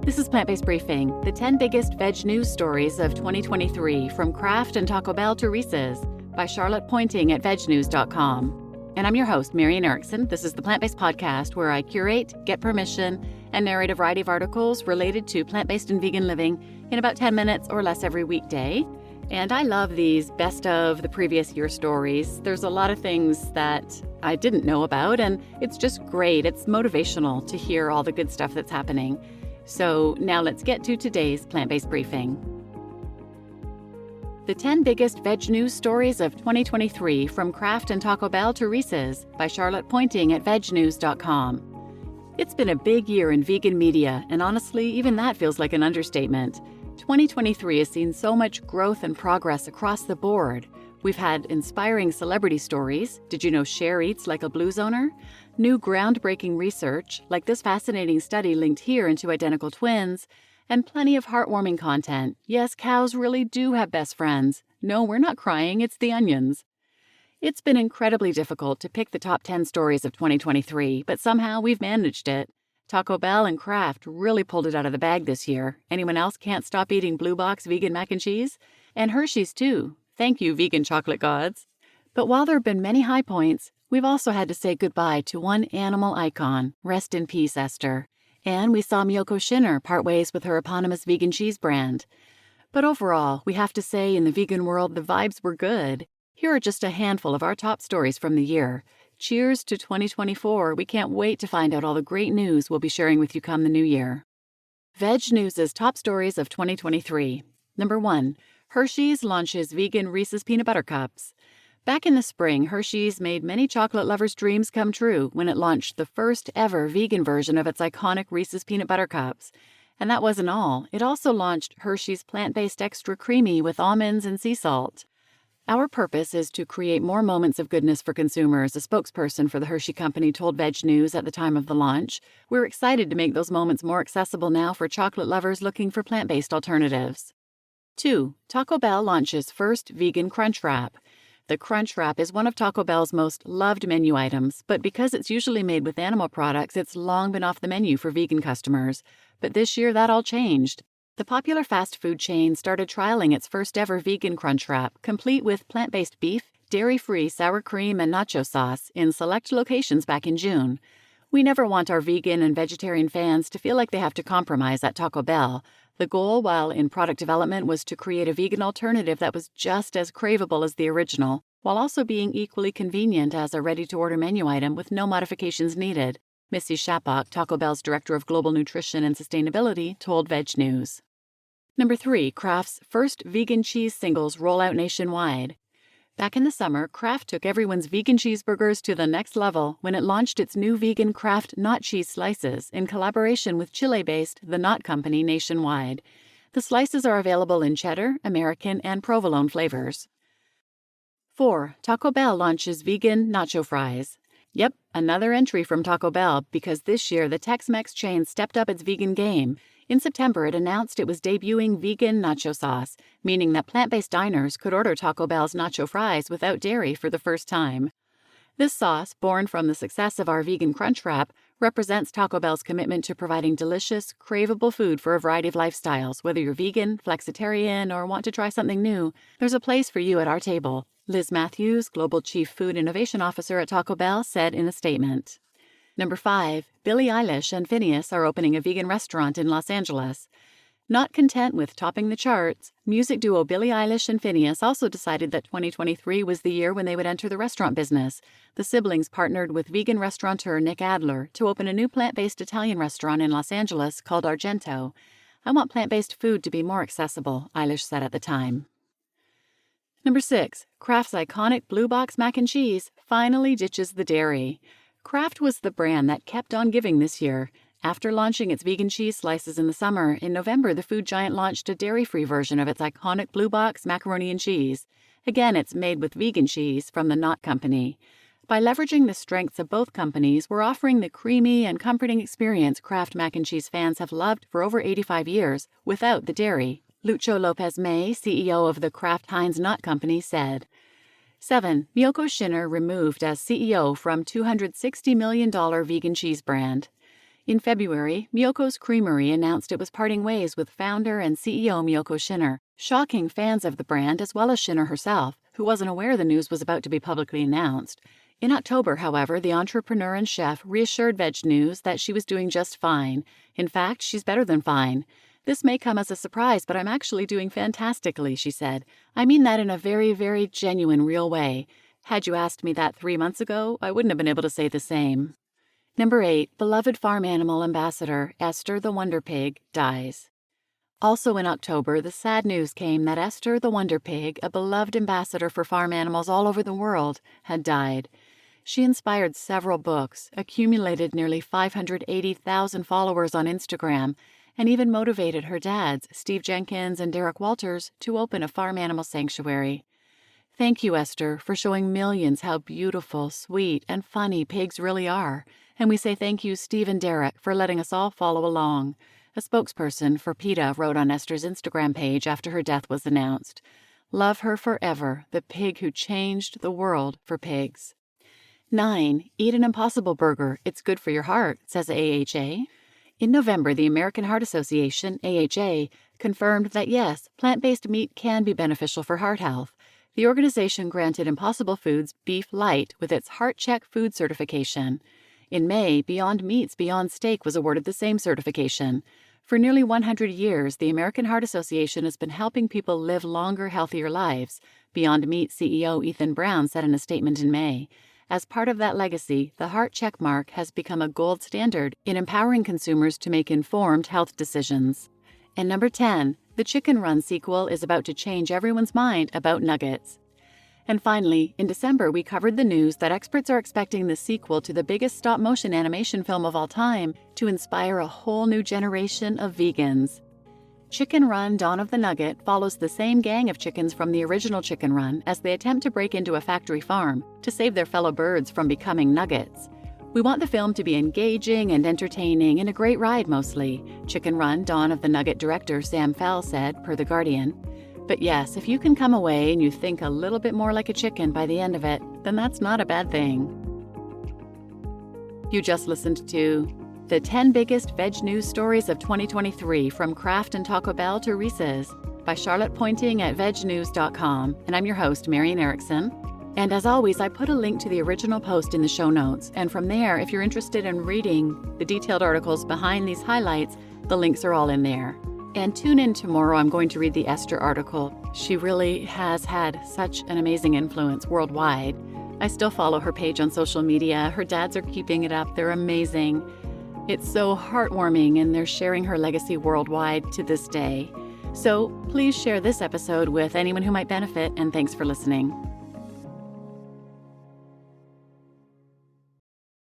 This is Plant-Based Briefing, the 10 biggest veg news stories of 2023 from Kraft and Taco Bell to Reese's by Charlotte Pointing at VegNews.com. And I'm your host, Marian Erickson. This is the Plant-Based Podcast where I curate, get permission, and narrate a variety of articles related to plant-based and vegan living in about 10 minutes or less every weekday. And I love these best of the previous year stories. There's a lot of things that I didn't know about, and it's just great. It's motivational to hear all the good stuff that's happening. So now let's get to today's Plant-Based Briefing. The 10 biggest veg news stories of 2023 from Kraft and Taco Bell to Reese's by Charlotte Pointing at VegNews.com. It's been a big year in vegan media, and honestly, even that feels like an understatement. 2023 has seen so much growth and progress across the board. We've had inspiring celebrity stories. Did you know Cher eats like a Blues owner? New groundbreaking research, like this fascinating study linked here into identical twins, and plenty of heartwarming content. Yes, cows really do have best friends. No, we're not crying, it's the onions. It's been incredibly difficult to pick the top 10 stories of 2023, but somehow we've managed it. Taco Bell and Kraft really pulled it out of the bag this year. Anyone else can't stop eating Blue Box vegan mac and cheese? And Hershey's too. Thank you, vegan chocolate gods. But while there have been many high points, we've also had to say goodbye to one animal icon. Rest in peace, Esther. And we saw Miyoko Shinner part ways with her eponymous vegan cheese brand. But overall, we have to say in the vegan world, the vibes were good. Here are just a handful of our top stories from the year. Cheers to 2024. We can't wait to find out all the great news we'll be sharing with you come the new year. Veg News' top stories of 2023. Number 1. Hershey's launches vegan Reese's Peanut Butter Cups. Back in the spring, Hershey's made many chocolate lovers' dreams come true when it launched the first ever vegan version of its iconic Reese's Peanut Butter Cups. And that wasn't all. It also launched Hershey's Plant-Based Extra Creamy with almonds and sea salt. Our purpose is to create more moments of goodness for consumers, a spokesperson for the Hershey Company told Veg News at the time of the launch. We're excited to make those moments more accessible now for chocolate lovers looking for plant-based alternatives. 2. Taco Bell launches first vegan Crunch Wrap. The Crunch Wrap is one of Taco Bell's most loved menu items, but because it's usually made with animal products, it's long been off the menu for vegan customers. But this year, that all changed. The popular fast food chain started trialing its first ever vegan Crunch Wrap, complete with plant-based beef, dairy-free sour cream, and nacho sauce in select locations back in June. We never want our vegan and vegetarian fans to feel like they have to compromise at Taco Bell. The goal, while in product development, was to create a vegan alternative that was just as craveable as the original, while also being equally convenient as a ready-to-order menu item with no modifications needed. Missy Shapok, Taco Bell's Director of Global Nutrition and Sustainability, told Veg News. Number 3. Kraft's first vegan cheese singles roll out nationwide. Back in the summer, Kraft took everyone's vegan cheeseburgers to the next level when it launched its new vegan Kraft Not Cheese Slices in collaboration with Chile-based The Not Company nationwide. The slices are available in cheddar, American, and provolone flavors. 4. Taco Bell launches vegan nacho fries. Yep, another entry from Taco Bell because this year the Tex-Mex chain stepped up its vegan game. In September, it announced it was debuting vegan nacho sauce, meaning that plant-based diners could order Taco Bell's nacho fries without dairy for the first time. This sauce, born from the success of our vegan Crunch Wrap, represents Taco Bell's commitment to providing delicious, craveable food for a variety of lifestyles. Whether you're vegan, flexitarian, or want to try something new, there's a place for you at our table, Liz Matthews, Global Chief Food Innovation Officer at Taco Bell, said in a statement. Number 5. Billie Eilish and Phineas are opening a vegan restaurant in Los Angeles. Not content with topping the charts, music duo Billie Eilish and Phineas also decided that 2023 was the year when they would enter the restaurant business. The siblings partnered with vegan restaurateur Nick Adler to open a new plant-based Italian restaurant in Los Angeles called Argento. I want plant-based food to be more accessible, Eilish said at the time. Number 6. Kraft's iconic Blue Box mac and cheese finally ditches the dairy. Kraft was the brand that kept on giving this year. After launching its vegan cheese slices in the summer, in November the food giant launched a dairy-free version of its iconic Blue Box macaroni and cheese. Again, it's made with vegan cheese from the Not Company. By leveraging the strengths of both companies, we're offering the creamy and comforting experience Kraft mac and cheese fans have loved for over 85 years without the dairy, Lucho Lopez May, CEO of the Kraft Heinz Not Company, said. 7. Miyoko Shinner removed as CEO from $260 million vegan cheese brand. In February, Miyoko's Creamery announced it was parting ways with founder and CEO Miyoko Shinner, shocking fans of the brand as well as Shinner herself, who wasn't aware the news was about to be publicly announced. In October, however, the entrepreneur and chef reassured VegNews that she was doing just fine. In fact, she's better than fine. "This may come as a surprise, but I'm actually doing fantastically," she said. "I mean that in a very, very genuine, real way. Had you asked me that 3 months ago, I wouldn't have been able to say the same." Number 8. Beloved farm animal ambassador Esther the Wonder Pig dies. Also in October, the sad news came that Esther the Wonder Pig, a beloved ambassador for farm animals all over the world, had died. She inspired several books, accumulated nearly 580,000 followers on Instagram, and even motivated her dads, Steve Jenkins and Derek Walters, to open a farm animal sanctuary. Thank you, Esther, for showing millions how beautiful, sweet, and funny pigs really are. And we say thank you, Steve and Derek, for letting us all follow along. A spokesperson for PETA wrote on Esther's Instagram page after her death was announced. "Love her forever, the pig who changed the world for pigs." 9. Eat an Impossible Burger. It's good for your heart, says AHA. In November, the American Heart Association, AHA, confirmed that yes, plant-based meat can be beneficial for heart health. The organization granted Impossible Foods Beef Light with its Heart Check food certification. In May, Beyond Meat's Beyond Steak was awarded the same certification. For nearly 100 years, the American Heart Association has been helping people live longer, healthier lives, Beyond Meat CEO Ethan Brown said in a statement in May. As part of that legacy, the Heart Check mark has become a gold standard in empowering consumers to make informed health decisions. And number 10, the Chicken Run sequel is about to change everyone's mind about nuggets. And finally, in December, we covered the news that experts are expecting the sequel to the biggest stop-motion animation film of all time to inspire a whole new generation of vegans. Chicken Run: Dawn of the Nugget follows the same gang of chickens from the original Chicken Run as they attempt to break into a factory farm to save their fellow birds from becoming nuggets. We want the film to be engaging and entertaining and a great ride mostly, Chicken Run: Dawn of the Nugget director Sam Fell said, per The Guardian. But yes, if you can come away and you think a little bit more like a chicken by the end of it, then that's not a bad thing. You just listened to the 10 biggest VegNews stories of 2023 from Kraft and Taco Bell to Reese's by Charlotte Pointing at VegNews.com, and I'm your host, Marian Erickson. And as always, I put a link to the original post in the show notes, and from there, if you're interested in reading the detailed articles behind these highlights, the links are all in there. And tune in tomorrow, I'm going to read the Esther article. She really has had such an amazing influence worldwide. I still follow her page on social media. Her dads are keeping it up. They're amazing. It's so heartwarming, and they're sharing her legacy worldwide to this day. So please share this episode with anyone who might benefit, and thanks for listening.